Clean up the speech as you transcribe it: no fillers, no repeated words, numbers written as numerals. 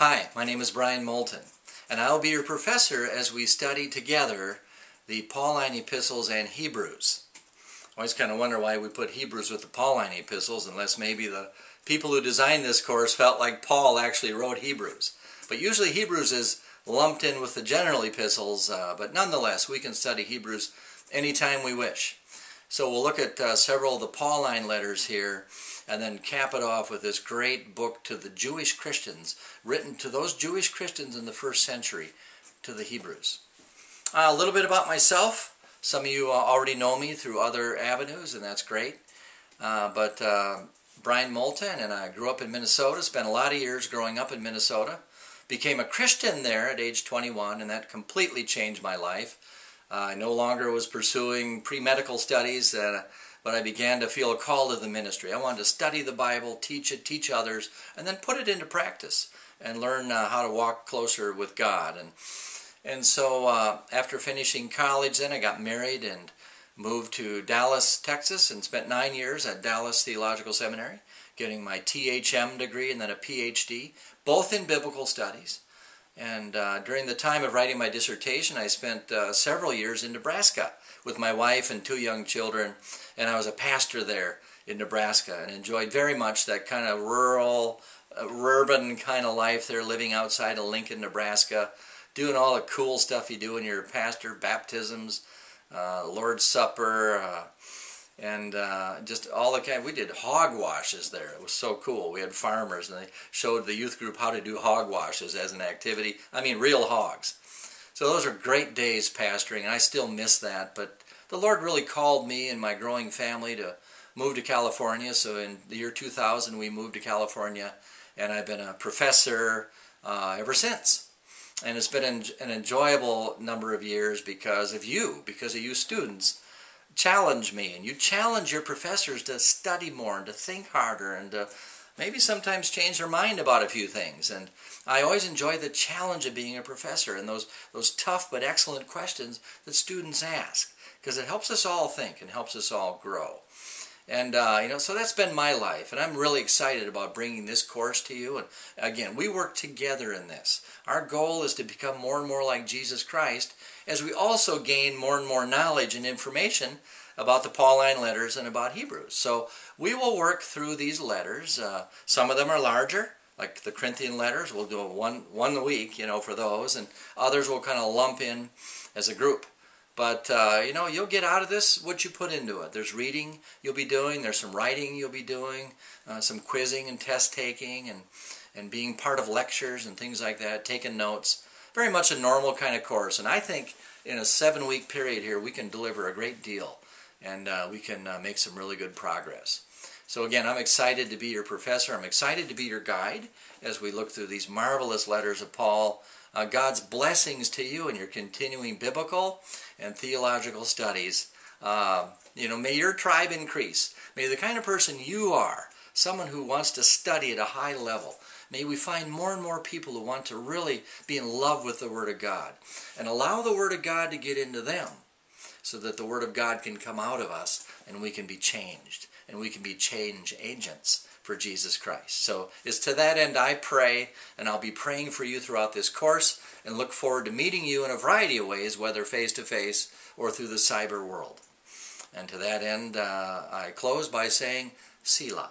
Hi, my name is Brian Moulton, and I'll be your professor as we study together the Pauline epistles and Hebrews. I always kind of wonder why we put Hebrews with the Pauline epistles, unless maybe the people who designed this course felt like Paul actually wrote Hebrews. But usually Hebrews is lumped in with the general epistles, but nonetheless we can study Hebrews anytime we wish. So we'll look at several of the Pauline letters here, and then cap it off with this great book to the Jewish Christians, written to those Jewish Christians in the first century, to the Hebrews. A little bit about myself. Some of you already know me through other avenues, and that's great. Brian Moulton, and I grew up in Minnesota, spent a lot of years growing up in Minnesota. Became a Christian there at age 21, and that completely changed my life. I no longer was pursuing pre-medical studies, but I began to feel a call to the ministry. I wanted to study the Bible, teach it, teach others, and then put it into practice and learn how to walk closer with God. And so after finishing college then, I got married and moved to Dallas, Texas, and spent 9 years at Dallas Theological Seminary, getting my THM degree and then a PhD, both in biblical studies. And during the time of writing my dissertation, I spent several years in Nebraska with my wife and 2 young children, and I was a pastor there in Nebraska and enjoyed very much that kind of rural, urban kind of life there, living outside of Lincoln, Nebraska, doing all the cool stuff you do when you're a pastor, baptisms, Lord's Supper, and just all the kind. We did hog washes there. It was so cool. We had farmers, and they showed the youth group how to do hog washes as an activity. I mean, real hogs. So those are great days pastoring, and I still miss that. But the Lord really called me and my growing family to move to California. So in the year 2000, we moved to California, and I've been a professor ever since. And it's been an enjoyable number of years because of you students challenge me, and you challenge your professors to study more and to think harder and to maybe sometimes change their mind about a few things. And I always enjoy the challenge of being a professor and those tough but excellent questions that students ask, because it helps us all think and helps us all grow. And so that's been my life, and I'm really excited about bringing this course to you. And again, we work together in this. Our goal is to become more and more like Jesus Christ, as we also gain more and more knowledge and information about the Pauline letters and about Hebrews. So we will work through these letters. Some of them are larger, like the Corinthian letters. We'll do one a week, for those, and others we'll kind of lump in as a group. But, you'll get out of this what you put into it. There's reading you'll be doing, there's some writing you'll be doing, some quizzing and test taking, and being part of lectures and things like that, taking notes. Very much a normal kind of course. And I think in a 7-week period here, we can deliver a great deal, and we can make some really good progress. So again, I'm excited to be your professor. I'm excited to be your guide as we look through these marvelous letters of Paul. God's blessings to you in your continuing biblical and theological studies. May your tribe increase. May the kind of person you are, someone who wants to study at a high level, may we find more and more people who want to really be in love with the Word of God and allow the Word of God to get into them so that the Word of God can come out of us and we can be changed and we can be change agents for Jesus Christ. So it's to that end I pray, and I'll be praying for you throughout this course, and look forward to meeting you in a variety of ways, whether face-to-face or through the cyber world. And to that end, I close by saying, Selah.